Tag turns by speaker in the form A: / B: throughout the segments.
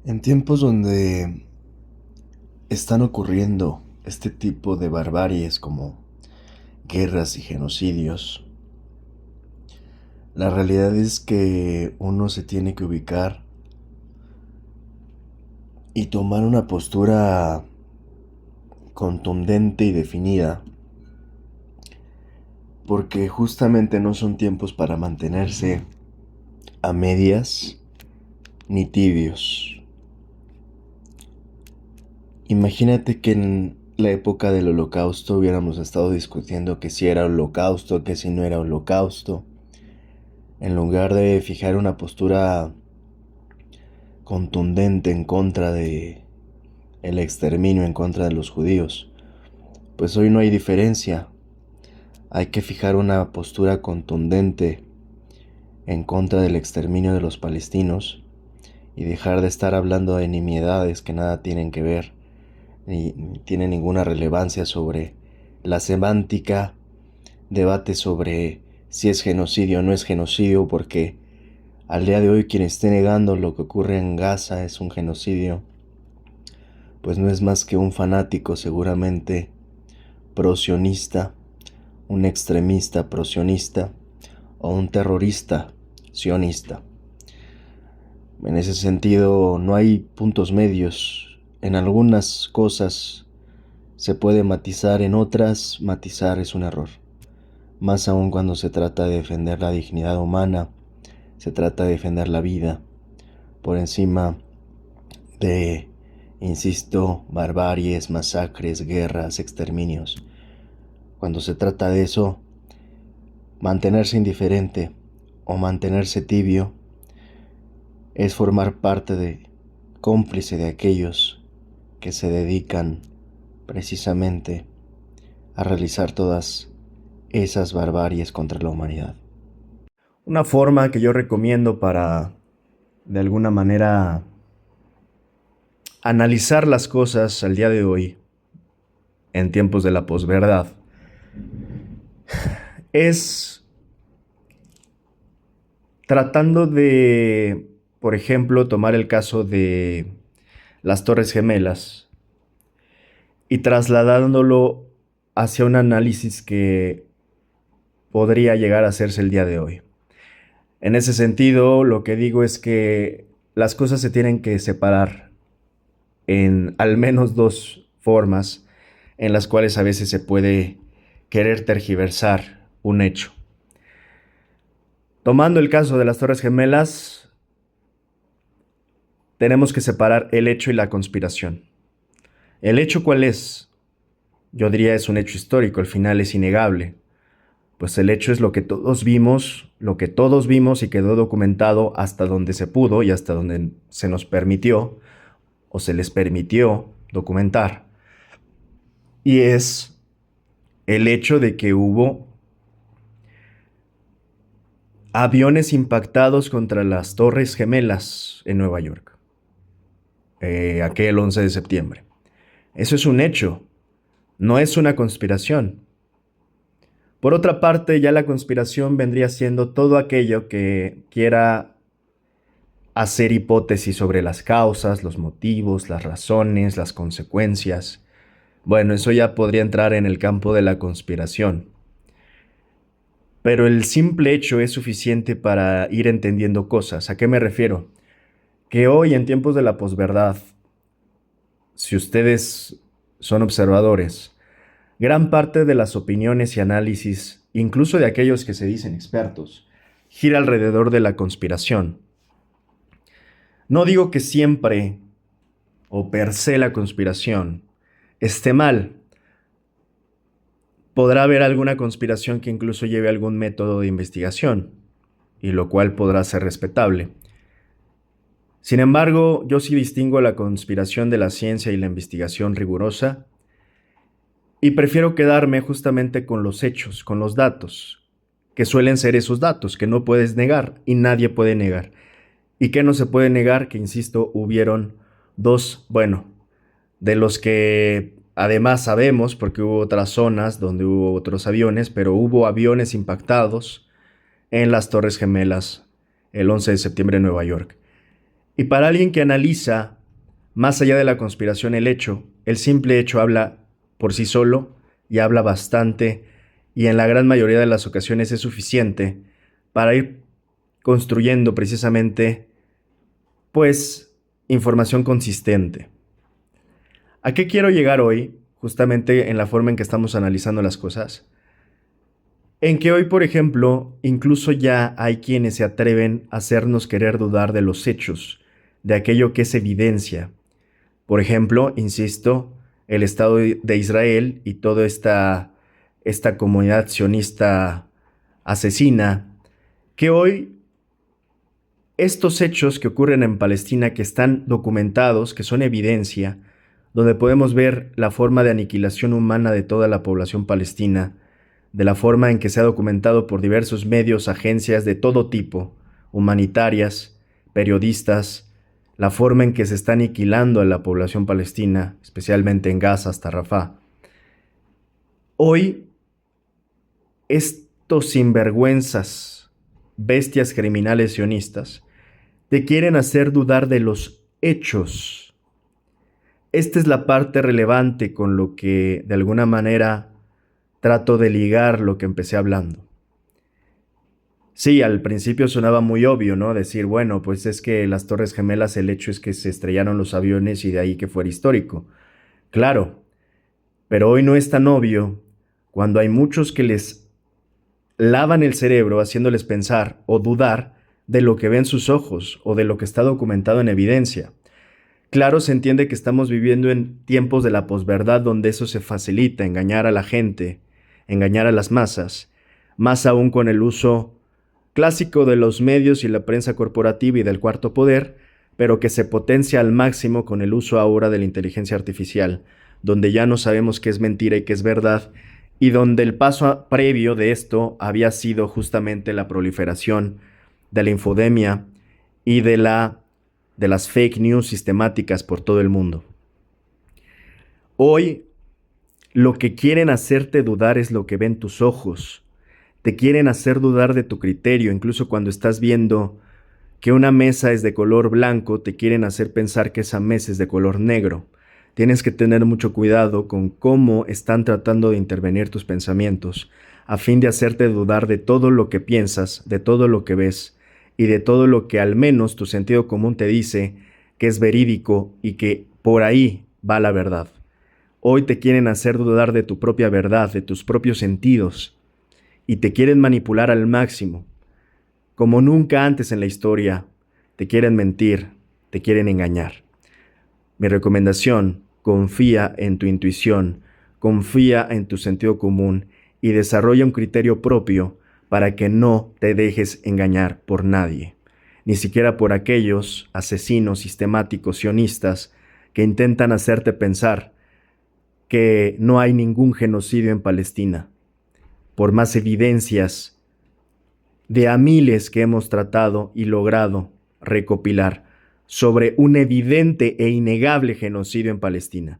A: En tiempos donde están ocurriendo este tipo de barbaries como guerras y genocidios, la realidad es que uno se tiene que ubicar y tomar una postura contundente y definida, porque justamente no son tiempos para mantenerse a medias ni tibios. Imagínate que en la época del Holocausto hubiéramos estado discutiendo que si era holocausto, que si no era holocausto, en lugar de fijar una postura contundente en contra de el exterminio, en contra de los judíos. Pues hoy no hay diferencia. Hay que fijar una postura contundente en contra del exterminio de los palestinos y dejar de estar hablando de nimiedades que nada tienen que ver ni tienen ninguna relevancia sobre la semántica, debate sobre si es genocidio o no es genocidio, porque al día de hoy quien esté negando lo que ocurre en Gaza es un genocidio, pues no es más que un fanático seguramente prosionista, un extremista prosionista o un terrorista sionista. En ese sentido no hay puntos medios. En algunas cosas se puede matizar, en otras matizar es un error. Más aún cuando se trata de defender la dignidad humana, se trata de defender la vida por encima de, insisto, barbaries, masacres, guerras, exterminios. Cuando se trata de eso, mantenerse indiferente o mantenerse tibio es formar parte de cómplice de aquellos que se dedican precisamente a realizar todas esas barbaries contra la humanidad. Una forma que yo recomiendo para, de alguna manera, analizar las cosas al día de hoy, en tiempos de la posverdad, es tratando de, por ejemplo, tomar el caso de las Torres Gemelas y trasladándolo hacia un análisis que podría llegar a hacerse el día de hoy. En ese sentido, lo que digo es que las cosas se tienen que separar en al menos dos formas en las cuales a veces se puede querer tergiversar un hecho. Tomando el caso de las Torres Gemelas, tenemos que separar el hecho y la conspiración. ¿El hecho cuál es? Yo diría es un hecho histórico, al final es innegable. Pues el hecho es lo que todos vimos y quedó documentado hasta donde se pudo y hasta donde se nos permitió o se les permitió documentar. Y es el hecho de que hubo aviones impactados contra las Torres Gemelas en Nueva York, aquel 11 de septiembre. Eso es un hecho, no es una conspiración. Por otra parte, ya la conspiración vendría siendo todo aquello que quiera hacer hipótesis sobre las causas, los motivos, las razones, las consecuencias. Bueno, eso ya podría entrar en el campo de la conspiración. Pero el simple hecho es suficiente para ir entendiendo cosas. ¿A qué me refiero? Que hoy, en tiempos de la posverdad, si ustedes son observadores, gran parte de las opiniones y análisis, incluso de aquellos que se dicen expertos, gira alrededor de la conspiración. No digo que siempre o per se la conspiración esté mal. Podrá haber alguna conspiración que incluso lleve algún método de investigación, y lo cual podrá ser respetable. Sin embargo, yo sí distingo la conspiración de la ciencia y la investigación rigurosa, y prefiero quedarme justamente con los hechos, con los datos, que suelen ser esos datos que no puedes negar y nadie puede negar. ¿Y que no se puede negar? Que, insisto, hubieron dos, bueno, de los que además sabemos, porque hubo otras zonas donde hubo otros aviones, pero hubo aviones impactados en las Torres Gemelas el 11 de septiembre en Nueva York.
B: Y para alguien que analiza más allá de la conspiración el simple hecho habla por sí solo y habla bastante y en la gran mayoría de las ocasiones es suficiente para ir construyendo precisamente, pues, información consistente. ¿A qué quiero llegar hoy? Justamente en la forma en que estamos analizando las cosas. En que hoy, por ejemplo, incluso ya hay quienes se atreven a hacernos querer dudar de los hechos, de aquello que es evidencia. Por ejemplo, insisto, el Estado de Israel y toda esta comunidad sionista asesina, que hoy estos hechos que ocurren en Palestina, que están documentados, que son evidencia, donde podemos ver la forma de aniquilación humana de toda la población palestina, de la forma en que se ha documentado por diversos medios, agencias de todo tipo, humanitarias, periodistas, la forma en que se está aniquilando a la población palestina, especialmente en Gaza hasta Rafah. Hoy, estos sinvergüenzas, bestias criminales sionistas, te quieren hacer dudar de los hechos. Esta es la parte relevante con lo que, de alguna manera, trato de ligar lo que empecé hablando. Sí, al principio sonaba muy obvio, ¿no? Decir, bueno, pues es que las Torres Gemelas, el hecho es que se estrellaron los aviones y de ahí que fuera histórico. Claro, pero hoy no es tan obvio cuando hay muchos que les lavan el cerebro haciéndoles pensar o dudar de lo que ven sus ojos o de lo que está documentado en evidencia. Claro, se entiende que estamos viviendo en tiempos de la posverdad donde eso se facilita, engañar a la gente, engañar a las masas, más aún con el uso clásico de los medios y la prensa corporativa y del cuarto poder, pero que se potencia al máximo con el uso ahora de la inteligencia artificial, donde ya no sabemos qué es mentira y qué es verdad, y donde el paso previo de esto había sido justamente la proliferación de la infodemia y de las fake news sistemáticas por todo el mundo. Hoy, lo que quieren hacerte dudar es lo que ven tus ojos. Te quieren hacer dudar de tu criterio, incluso cuando estás viendo que una mesa es de color blanco, te quieren hacer pensar que esa mesa es de color negro. Tienes que tener mucho cuidado con cómo están tratando de intervenir tus pensamientos, a fin de hacerte dudar de todo lo que piensas, de todo lo que ves, y de todo lo que al menos tu sentido común te dice que es verídico y que por ahí va la verdad. Hoy te quieren hacer dudar de tu propia verdad, de tus propios sentidos, y te quieren manipular al máximo. Como nunca antes en la historia, te quieren mentir, te quieren engañar. Mi recomendación, confía en tu intuición, confía en tu sentido común y desarrolla un criterio propio para que no te dejes engañar por nadie, ni siquiera por aquellos asesinos sistemáticos sionistas que intentan hacerte pensar que no hay ningún genocidio en Palestina, por más evidencias de a miles que hemos tratado y logrado recopilar sobre un evidente e innegable genocidio en Palestina.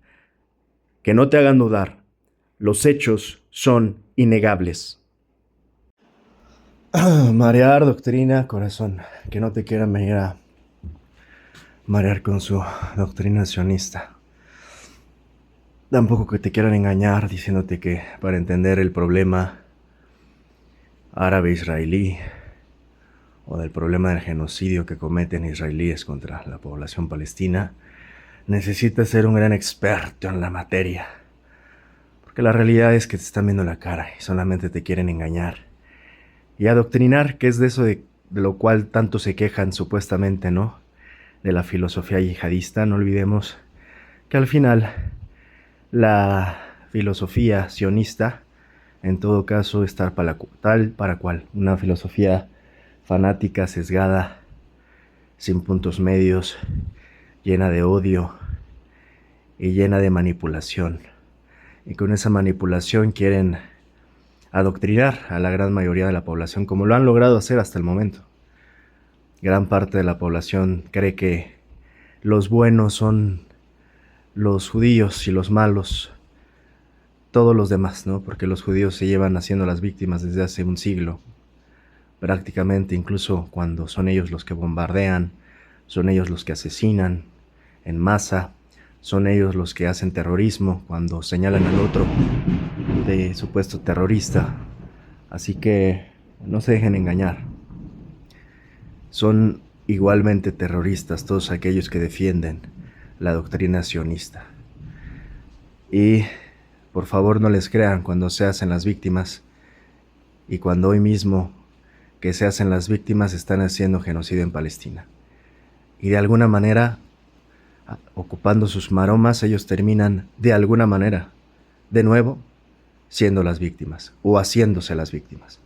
B: Que no te hagan dudar, los hechos son innegables.
A: Marear, doctrina, corazón, que no te quieran venir a marear con su doctrina sionista. Tampoco que te quieran engañar diciéndote que para entender el problema árabe-israelí o del problema del genocidio que cometen israelíes contra la población palestina, necesitas ser un gran experto en la materia. Porque la realidad es que te están viendo la cara y solamente te quieren engañar. Y adoctrinar, que es de eso de lo cual tanto se quejan supuestamente, ¿no? De la filosofía yihadista. No olvidemos que al final la filosofía sionista, en todo caso, es tal para cual. Una filosofía fanática, sesgada, sin puntos medios, llena de odio y llena de manipulación. Y con esa manipulación quieren adoctrinar a la gran mayoría de la población, como lo han logrado hacer hasta el momento. Gran parte de la población cree que los buenos son los judíos y los malos todos los demás, ¿no? Porque los judíos se llevan haciendo las víctimas desde hace un siglo, prácticamente, incluso cuando son ellos los que bombardean
B: son ellos los que asesinan en masa, son ellos los que hacen terrorismo cuando señalan al otro de supuesto terrorista. Así que no se dejen engañar. Son igualmente terroristas todos aquellos que defienden la doctrina sionista. Y por favor no les crean cuando se hacen las víctimas y cuando hoy mismo que se hacen las víctimas están haciendo genocidio en Palestina. Y de alguna manera, ocupando sus maromas, ellos terminan de alguna manera, de nuevo, siendo las víctimas o haciéndose las víctimas.